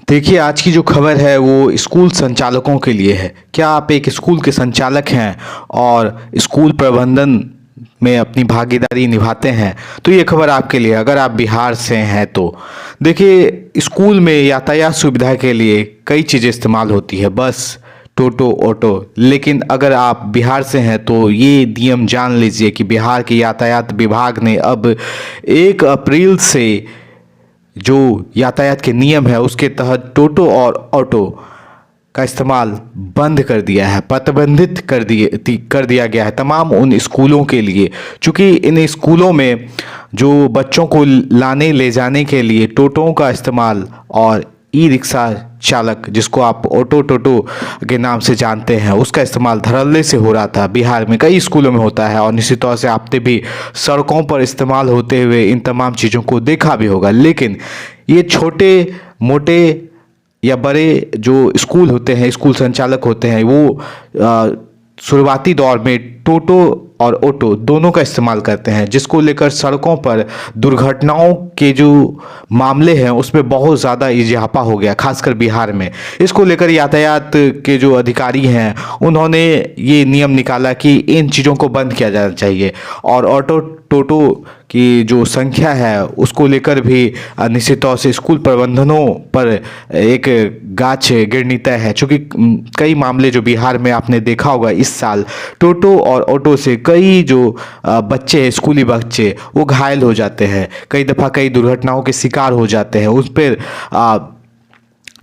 देखिए, आज की जो खबर है वो स्कूल संचालकों के लिए है। क्या आप एक स्कूल के संचालक हैं और स्कूल प्रबंधन में अपनी भागीदारी निभाते हैं तो ये खबर आपके लिए है। अगर आप बिहार से हैं तो देखिए, स्कूल में यातायात सुविधा के लिए कई चीज़ें इस्तेमाल होती है, बस, टोटो, ऑटो। लेकिन अगर आप बिहार से हैं तो ये नियम जान लीजिए कि बिहार के यातायात विभाग ने अब 1 अप्रैल से जो यातायात के नियम है उसके तहत टोटो और ऑटो का इस्तेमाल बंद कर दिया है, प्रतिबंधित कर दिया गया है तमाम उन स्कूलों के लिए। चूँकि इन स्कूलों में जो बच्चों को लाने ले जाने के लिए टोटोओं का इस्तेमाल और ई रिक्शा चालक, जिसको आप ऑटो टोटो के नाम से जानते हैं, उसका इस्तेमाल धड़ल्ले से हो रहा था। बिहार में कई स्कूलों में होता है और निश्चित तौर से आपने भी सड़कों पर इस्तेमाल होते हुए इन तमाम चीज़ों को देखा भी होगा। लेकिन ये छोटे मोटे या बड़े जो स्कूल होते हैं, स्कूल संचालक होते हैं, वो शुरुआती दौर में टोटो और ऑटो दोनों का इस्तेमाल करते हैं, जिसको लेकर सड़कों पर दुर्घटनाओं के जो मामले हैं उसमें बहुत ज़्यादा इजाफा हो गया, खासकर बिहार में। इसको लेकर यातायात के जो अधिकारी हैं उन्होंने ये नियम निकाला कि इन चीज़ों को बंद किया जाना चाहिए और ऑटो टोटो की जो संख्या है उसको लेकर भी निश्चित तौर से स्कूल प्रबंधनों पर एक गाज गिरनी तय है। चूँकि कई मामले जो बिहार में आपने देखा होगा इस साल, टोटो और ऑटो से कई जो बच्चे हैं, स्कूली बच्चे, वो घायल हो जाते हैं, कई दफ़ा कई दुर्घटनाओं के शिकार हो जाते हैं। उस पर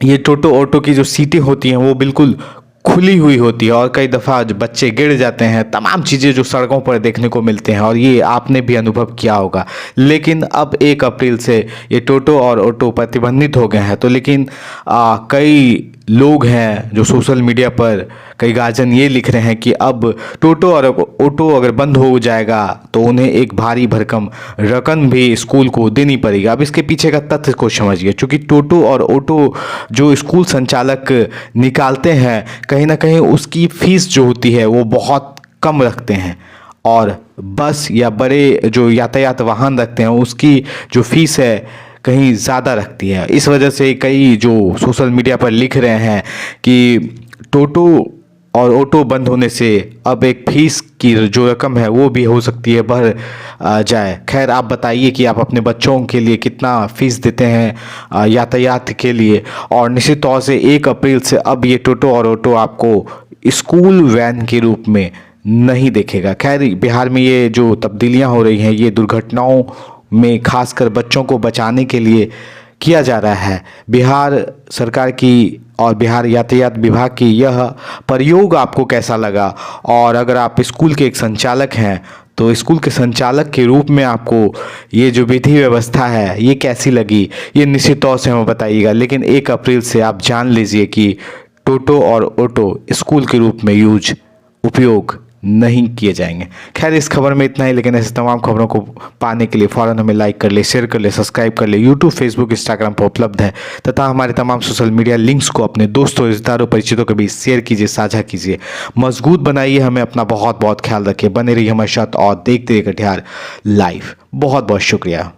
ये टोटो ऑटो की जो सीटें होती हैं वो बिल्कुल खुली हुई होती है और कई दफ़ा बच्चे गिर जाते हैं। तमाम चीज़ें जो सड़कों पर देखने को मिलते हैं और ये आपने भी अनुभव किया होगा। लेकिन अब 1 अप्रैल से ये टोटो और ऑटो प्रतिबंधित हो गए हैं। तो लेकिन कई लोग हैं जो सोशल मीडिया पर, कई गार्जियन ये लिख रहे हैं कि अब टोटो और ऑटो अगर बंद हो जाएगा तो उन्हें एक भारी भरकम रकम भी स्कूल को देनी पड़ेगी। अब इसके पीछे का तथ्य को समझिए। चूँकि टोटो और ऑटो जो स्कूल संचालक निकालते हैं, कहीं ना कहीं उसकी फ़ीस जो होती है वो बहुत कम रखते हैं और बस या बड़े जो यातायात वाहन रखते हैं उसकी जो फ़ीस है कहीं ज़्यादा रखती है। इस वजह से कई जो सोशल मीडिया पर लिख रहे हैं कि टोटो और ऑटो बंद होने से अब एक फ़ीस की जो रकम है वो भी हो सकती है बढ़ जाए। खैर, आप बताइए कि आप अपने बच्चों के लिए कितना फ़ीस देते हैं यातायात के लिए। और निश्चित तौर से 1 अप्रैल से अब ये टोटो और ऑटो आपको स्कूल वैन के रूप में नहीं देखेगा। खैर, बिहार में ये जो तब्दीलियाँ हो रही हैं ये दुर्घटनाओं में खासकर बच्चों को बचाने के लिए किया जा रहा है। बिहार सरकार की और बिहार यातायात विभाग की यह प्रयोग आपको कैसा लगा? और अगर आप स्कूल के एक संचालक हैं तो स्कूल के संचालक के रूप में आपको ये जो विधि व्यवस्था है ये कैसी लगी, ये निश्चित तौर से हमें बताइएगा। लेकिन 1 अप्रैल से आप जान लीजिए कि टोटो और ऑटो स्कूल के रूप में उपयोग नहीं किए जाएंगे। खैर, इस खबर में इतना ही। लेकिन ऐसे तमाम खबरों को पाने के लिए फ़ौरन हमें लाइक कर ले, शेयर कर ले, सब्सक्राइब कर ले। यूट्यूब, फेसबुक, इंस्टाग्राम पर उपलब्ध है तथा हमारे तमाम सोशल मीडिया लिंक्स को अपने दोस्तों, रिश्तेदारों, परिचितों के बीच शेयर कीजिए, साझा कीजिए। मजबूत बनाइए हमें, अपना बहुत बहुत ख्याल रखिए। बने रहिए हमारे साथ और देखते रहिए कटिहार लाइव। बहुत बहुत शुक्रिया।